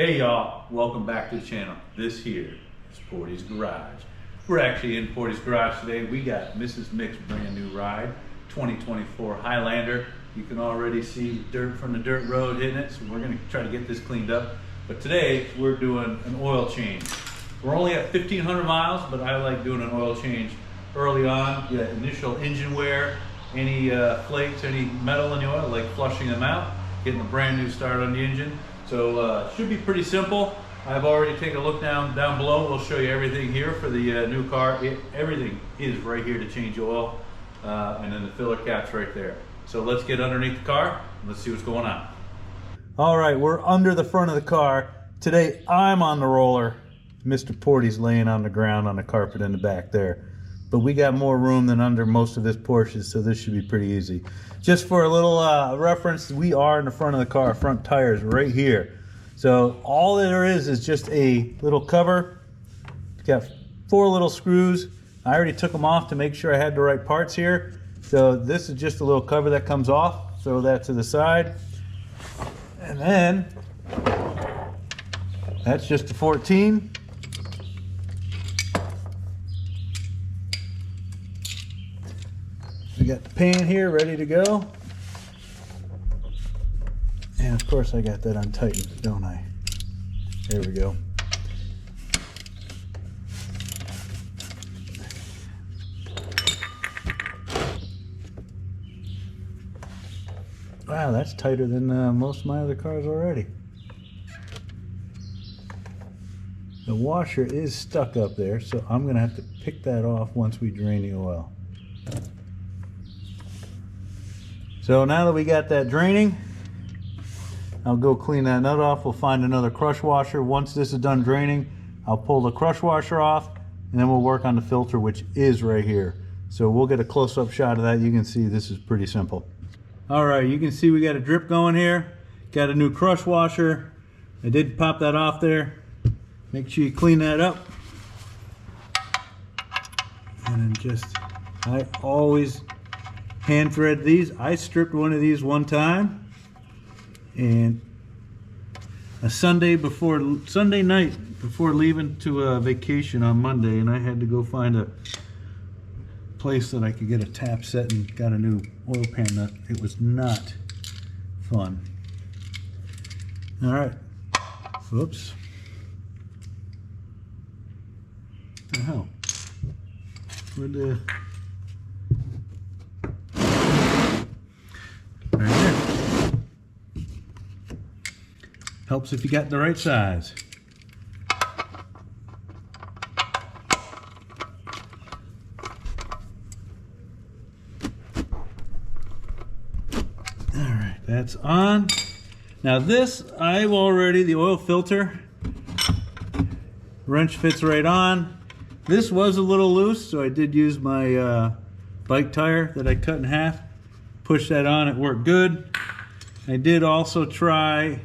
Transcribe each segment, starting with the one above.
Hey y'all, welcome back to the channel. This here is Portie's Garage. We're actually in Portie's Garage today. We got Mrs. Mick's brand new ride, 2024 Highlander. You can already see the dirt from the dirt road hitting it, so we're gonna try to get this cleaned up. But today we're doing an oil change. We're only at 1,500 miles, but I like doing an oil change early on. Get initial engine wear, any flakes, any metal in the oil, like flushing them out, getting a brand new start on the engine. So should be pretty simple. I've already taken a look down below. We'll show you everything here for the new car. Everything is right here to change oil, and then the filler cap's right there. So let's get underneath the car and let's see what's going on. All right, we're under the front of the car. Today I'm on the roller. Mr. Portie's laying on the ground on the carpet in the back there. But we got more room than under most of his Porsches, so this should be pretty easy. Just for a little reference, we are in the front of the car, front tires right here. So all there is just a little cover. It's got 4 little screws. I already took them off to make sure I had the right parts here. So this is just a little cover that comes off. Throw that to the side. And then, that's just a 14. We got the pan here ready to go. And of course I got that untightened, don't I? There we go. Wow, that's tighter than most of my other cars already. The washer is stuck up there, so I'm gonna have to pick that off once we drain the oil. So now that we got that draining, I'll go clean that nut off. We'll find another crush washer. Once this is done draining, I'll pull the crush washer off, and then we'll work on the filter, which is right here. So we'll get a close-up shot of that. You can see this is pretty simple. All right, you can see we got a drip going here. Got a new crush washer. I did pop that off there. Make sure you clean that up. And then I always hand thread these. I stripped one of these one time, and a Sunday night before leaving to a vacation on Monday, and I had to go find a place that I could get a tap set and got a new oil pan nut. It was not fun. All right. Whoops. What the hell? Where'd the... Right there. Helps if you got the right size. Alright, that's on. Now this, the oil filter wrench fits right on. This was a little loose, so I did use my bike tire that I cut in half. Push that on, it worked good. I did also try,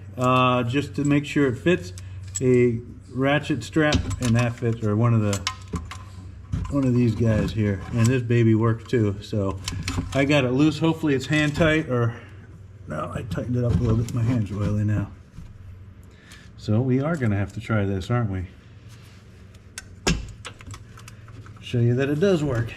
just to make sure it fits, a ratchet strap, and that fits, or one of these guys here, and this baby works too. So I got it loose. Hopefully it's hand tight, or no, I tightened it up a little bit. My hands are oily now. So we are gonna have to try this, aren't we? Show you that it does work.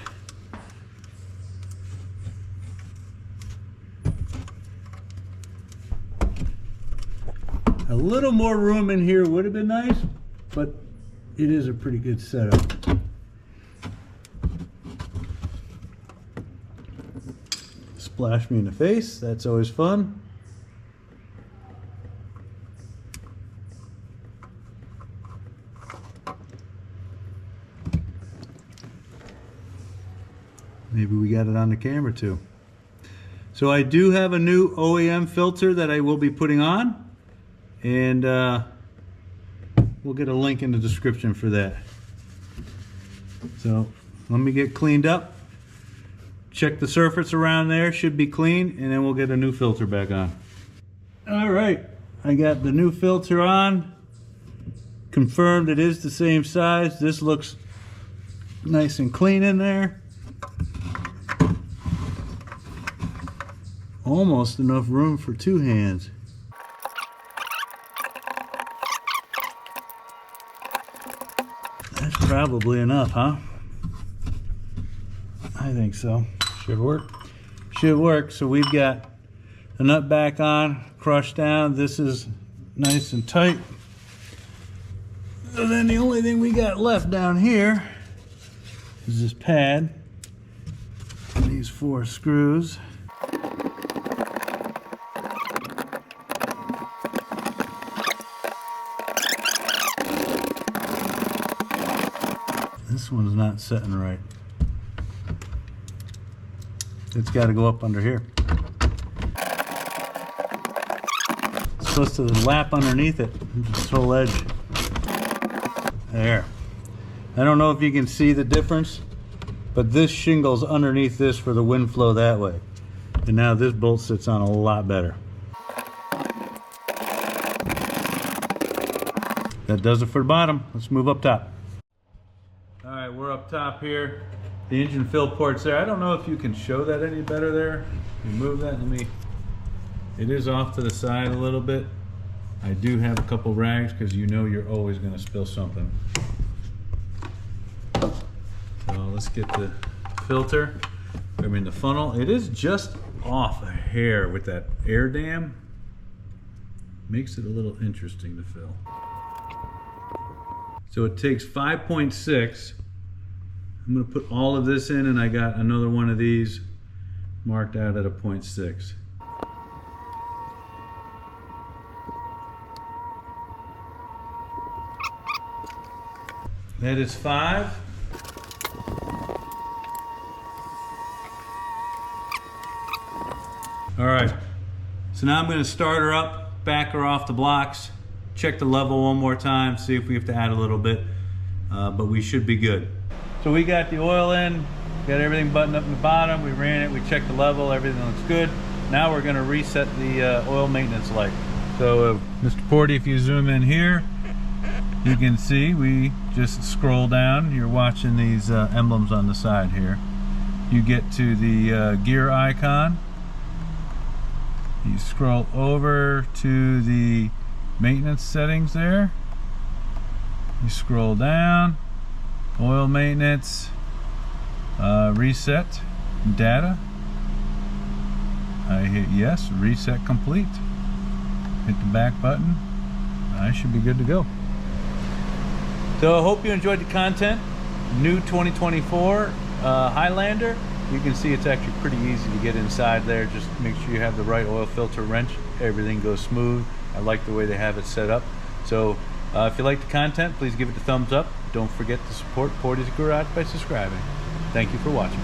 A little more room in here would have been nice, but it is a pretty good setup. Splash me in the face, that's always fun. Maybe we got it on the camera too. So I do have a new OEM filter that I will be putting on. And we'll get a link in the description for that. So let me get cleaned up, check the surface around there, should be clean, and then we'll get a new filter back on. All right, I got the new filter on, confirmed it is the same size. This looks nice and clean in there. Almost enough room for 2 hands. That's probably enough, huh? I think so. Should work. Should work. So we've got the nut back on, crushed down. This is nice and tight. And then the only thing we got left down here is this pad. These 4 screws. This one's not setting right. It's got to go up under here. It's supposed to lap underneath it, this whole edge. There. I don't know if you can see the difference, but this shingle's underneath this for the wind flow that way. And now this bolt sits on a lot better. That does it for the bottom. Let's move up top. All right, we're up top here. The engine fill port's there. I don't know if you can show that any better there. You move that, it is off to the side a little bit. I do have a couple rags because you know you're always going to spill something. So let's get the filter, the funnel. It is just off a hair with that air dam. Makes it a little interesting to fill. So it takes 5.6. I'm going to put all of this in, and I got another one of these marked out at a 0.6. That is 5. All right, so now I'm going to start her up, back her off the blocks, check the level one more time, see if we have to add a little bit, but we should be good. So we got the oil in, got everything buttoned up in the bottom, we ran it, we checked the level, everything looks good. Now we're going to reset the oil maintenance light. So Mr. Portie, if you zoom in here, you can see we just scroll down. You're watching these emblems on the side here. You get to the gear icon. You scroll over to the maintenance settings there. You scroll down, oil maintenance, reset, data. I hit yes, reset complete. Hit the back button. I should be good to go. So I hope you enjoyed the content. New 2024 Highlander. You can see it's actually pretty easy to get inside there. Just make sure you have the right oil filter wrench. Everything goes smooth. I like the way they have it set up. So if you like the content, please give it a thumbs up. Don't forget to support Portie's Garage by subscribing. Thank you for watching.